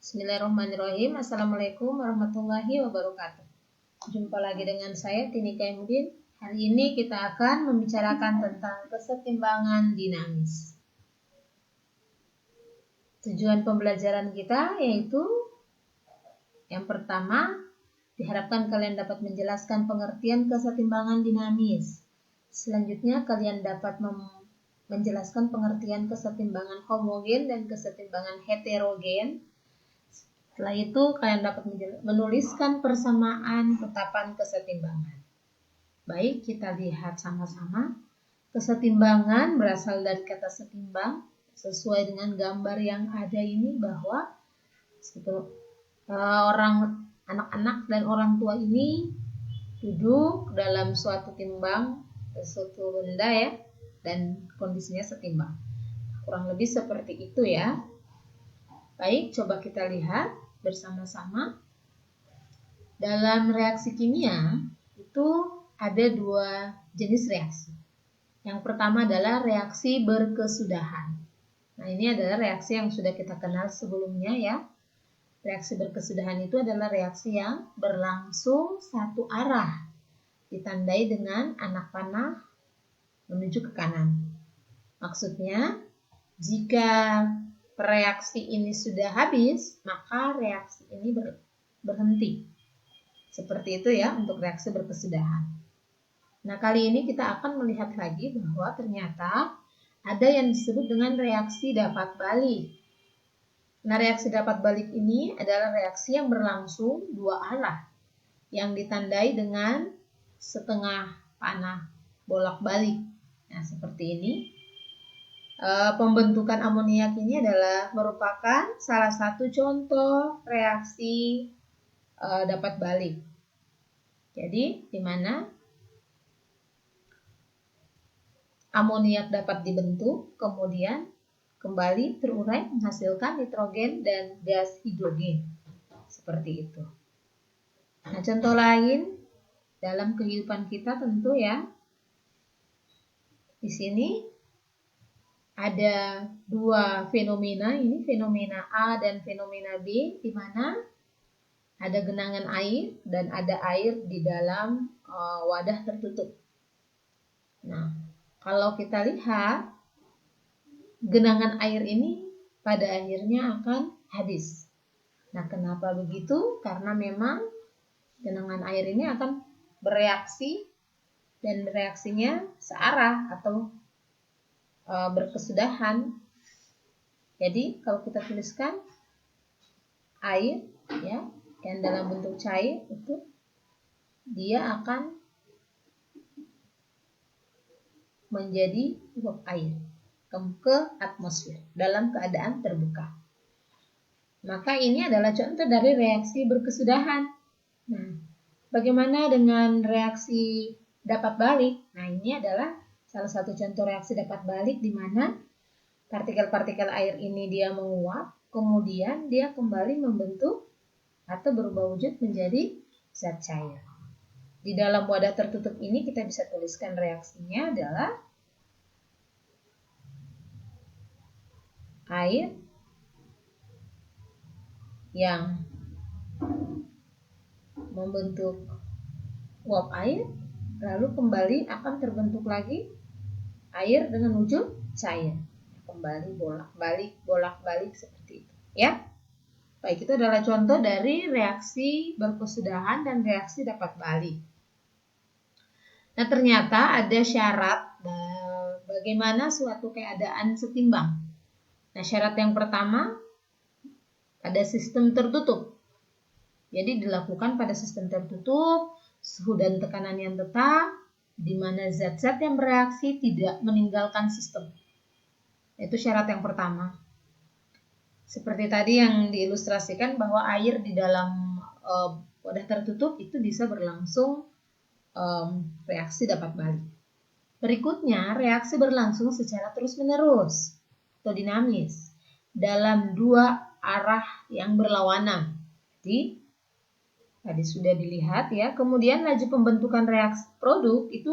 Bismillahirrahmanirrahim. Assalamualaikum warahmatullahi wabarakatuh. Jumpa lagi dengan saya Tini Kaimudin. Hari ini kita akan membicarakan tentang kesetimbangan dinamis. Tujuan pembelajaran kita yaitu yang pertama, diharapkan kalian dapat menjelaskan pengertian kesetimbangan dinamis. Selanjutnya kalian dapat menjelaskan pengertian kesetimbangan homogen dan kesetimbangan heterogen. Setelah itu kalian dapat menuliskan persamaan tetapan kesetimbangan. Baik, kita lihat sama-sama. Kesetimbangan berasal dari kata setimbang. Sesuai dengan gambar yang ada ini bahwa anak-anak dan orang tua ini duduk dalam suatu timbang, suatu benda ya, dan kondisinya setimbang. Kurang lebih seperti itu ya. Baik, coba kita lihat bersama-sama. Dalam reaksi kimia itu ada dua jenis reaksi. Yang pertama adalah reaksi berkesudahan. Nah, ini adalah reaksi yang sudah kita kenal sebelumnya ya. Reaksi berkesudahan itu adalah reaksi yang berlangsung satu arah, ditandai dengan anak panah menuju ke kanan. Maksudnya, jika reaksi ini sudah habis, maka reaksi ini berhenti. Seperti itu ya untuk reaksi berkesudahan. Nah, kali ini kita akan melihat lagi bahwa ternyata ada yang disebut dengan reaksi dapat balik. Nah, reaksi dapat balik ini adalah reaksi yang berlangsung dua arah, yang ditandai dengan setengah panah bolak-balik. Nah, seperti ini. Pembentukan amoniak ini adalah merupakan salah satu contoh reaksi dapat balik. Jadi, di mana amoniak dapat dibentuk, kemudian kembali terurai menghasilkan nitrogen dan gas hidrogen. Seperti itu. Nah, contoh lain dalam kehidupan kita tentu ya. Di sini ada dua fenomena, ini fenomena A dan fenomena B, di mana ada genangan air dan ada air di dalam wadah tertutup. Nah, kalau kita lihat, genangan air ini pada akhirnya akan habis. Nah, kenapa begitu? Karena memang genangan air ini akan bereaksi dan reaksinya searah atau berkesudahan. Jadi kalau kita tuliskan air ya, yang dalam bentuk cair itu dia akan menjadi uap air ke atmosfer dalam keadaan terbuka. Maka ini adalah contoh dari reaksi berkesudahan. Nah, bagaimana dengan reaksi dapat balik? Nah, ini adalah salah satu contoh reaksi dapat balik di mana partikel-partikel air ini dia menguap, kemudian dia kembali membentuk atau berubah wujud menjadi zat cair. Di dalam wadah tertutup ini kita bisa tuliskan reaksinya adalah air yang membentuk uap air, lalu kembali akan terbentuk lagi air dengan wujud cair. Kembali bolak-balik seperti itu ya. Baik, itu adalah contoh dari reaksi berkesudahan dan reaksi dapat balik. Nah, ternyata ada syarat bagaimana suatu keadaan setimbang. Nah, syarat yang pertama pada sistem tertutup. Jadi dilakukan pada sistem tertutup, suhu dan tekanan yang tetap, di mana zat-zat yang bereaksi tidak meninggalkan sistem. Itu syarat yang pertama. Seperti tadi yang diilustrasikan bahwa air di dalam wadah tertutup itu bisa berlangsung reaksi dapat balik. Berikutnya, reaksi berlangsung secara terus-menerus atau dinamis dalam dua arah yang berlawanan. Jadi, tadi sudah dilihat ya. Kemudian laju pembentukan reaksi produk itu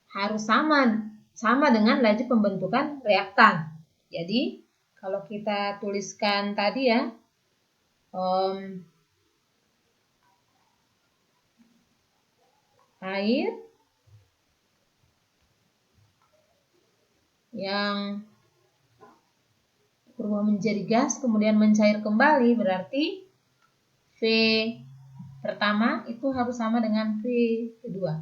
harus sama dengan laju pembentukan reaktan. Jadi, kalau kita tuliskan tadi ya, air yang berubah menjadi gas kemudian mencair kembali, berarti V pertama itu harus sama dengan V kedua.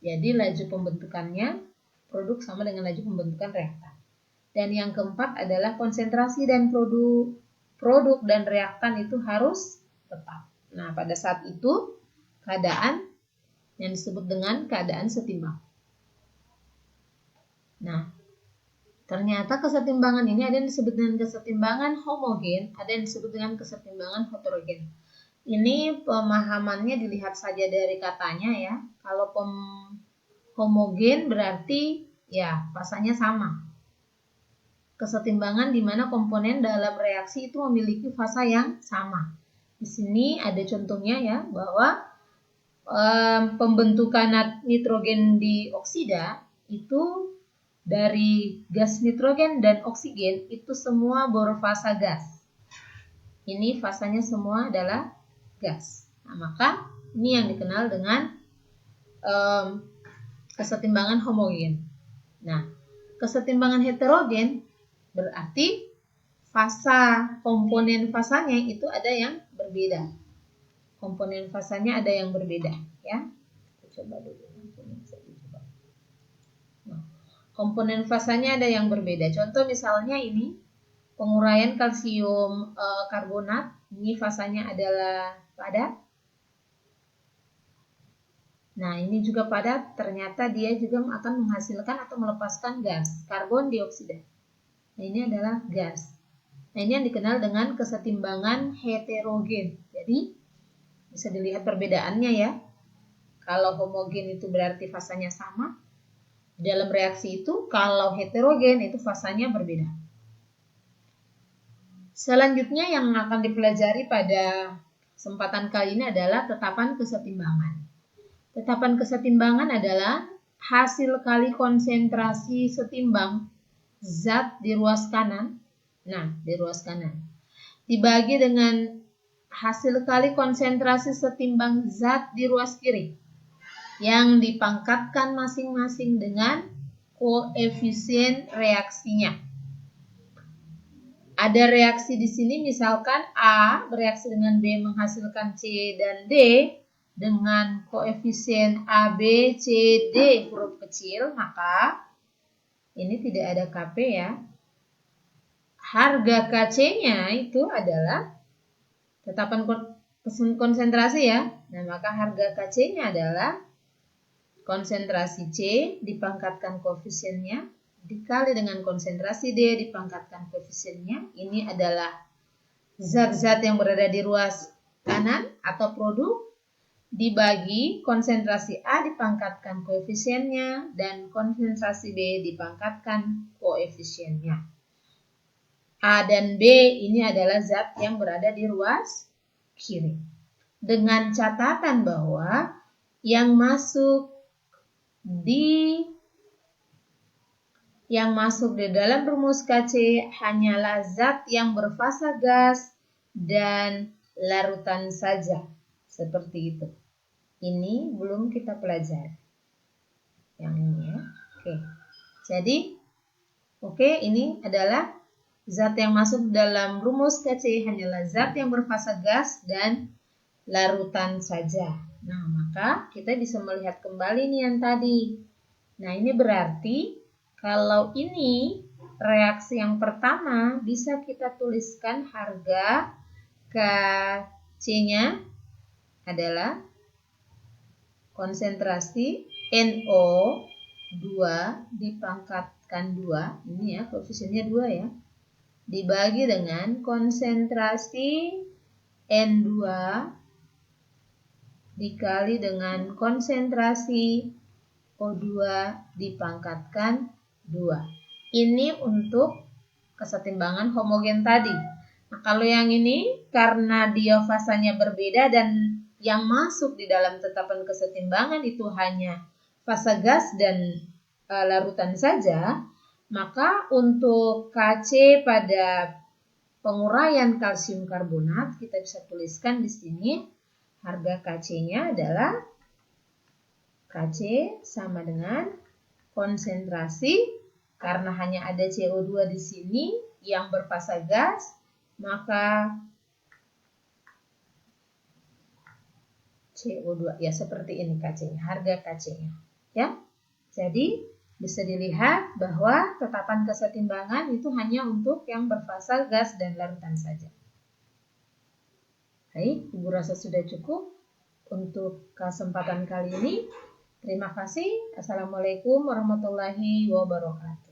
Jadi laju pembentukannya produk sama dengan laju pembentukan reaktan. Dan yang keempat adalah konsentrasi dan produk dan reaktan itu harus tetap. Nah, pada saat itu keadaan yang disebut dengan keadaan setimbang. Nah, ternyata kesetimbangan ini ada yang disebut dengan kesetimbangan homogen, ada yang disebut dengan kesetimbangan heterogen. Ini pemahamannya dilihat saja dari katanya ya. Kalau homogen berarti ya fasanya sama. Kesetimbangan di mana komponen dalam reaksi itu memiliki fasa yang sama. Di sini ada contohnya ya bahwa pembentukan nitrogen dioksida itu dari gas nitrogen dan oksigen itu semua berfasa gas. Ini fasanya semua adalah gas. Nah, maka ini yang dikenal dengan kesetimbangan homogen. Nah, kesetimbangan heterogen berarti komponen fasanya itu ada yang berbeda. Komponen fasanya ada yang berbeda, ya. Kita coba dulu. Nah, komponen fasanya ada yang berbeda. Contoh misalnya ini penguraian kalsium karbonat, ini fasanya adalah padat. Nah, ini juga padat, ternyata dia juga akan menghasilkan atau melepaskan gas, karbon dioksida. Nah, ini adalah gas. Nah, ini yang dikenal dengan kesetimbangan heterogen. Jadi, bisa dilihat perbedaannya ya. Kalau homogen itu berarti fasanya sama. Dalam reaksi itu, kalau heterogen itu fasanya berbeda. Selanjutnya yang akan dipelajari pada kesempatan kali ini adalah tetapan kesetimbangan. Tetapan kesetimbangan adalah hasil kali konsentrasi setimbang zat di ruas kanan. Nah, di ruas kanan. Dibagi dengan hasil kali konsentrasi setimbang zat di ruas kiri. Yang dipangkatkan masing-masing dengan koefisien reaksinya. Ada reaksi di sini misalkan A bereaksi dengan B menghasilkan C dan D. Dengan koefisien A, B, C, D huruf kecil, maka ini tidak ada Kp ya. Harga Kc-nya itu adalah tetapan konsentrasi ya. Nah, maka harga Kc-nya adalah konsentrasi C dipangkatkan koefisiennya dikali dengan konsentrasi D dipangkatkan koefisiennya. Ini adalah zat-zat yang berada di ruas kanan atau produk. Dibagi konsentrasi A dipangkatkan koefisiennya dan konsentrasi B dipangkatkan koefisiennya. A dan B ini adalah zat yang berada di ruas kiri. Dengan catatan bahwa yang masuk di dalam rumus Kc hanyalah zat yang berfasa gas dan larutan saja. Seperti itu. Ini belum kita pelajari. Yang ini ya. Oke. Ini adalah zat yang masuk dalam rumus Kc hanyalah zat yang berfasa gas dan larutan saja. Nah, maka kita bisa melihat kembali nih yang tadi. Nah, ini berarti kalau ini reaksi yang pertama bisa kita tuliskan harga Kc-nya adalah konsentrasi NO2 dipangkatkan 2, ini ya koefisiennya 2 ya, dibagi dengan konsentrasi N2 dikali dengan konsentrasi O2 dipangkatkan 2. Ini untuk kesetimbangan homogen tadi. Nah, kalau yang ini karena dia fasanya berbeda dan yang masuk di dalam tetapan kesetimbangan itu hanya fasa gas dan larutan saja, maka untuk Kc pada penguraian kalsium karbonat, kita bisa tuliskan di sini harga Kc-nya adalah Kc sama dengan konsentrasi, karena hanya ada CO2 di sini yang berfasa gas, maka CO2 ya seperti ini Kc-nya, harga Kc-nya ya. Jadi bisa dilihat bahwa tetapan kesetimbangan itu hanya untuk yang berfasa gas dan larutan saja. Baik, Ibu rasa sudah cukup untuk kesempatan kali ini. Terima kasih. Assalamualaikum warahmatullahi wabarakatuh.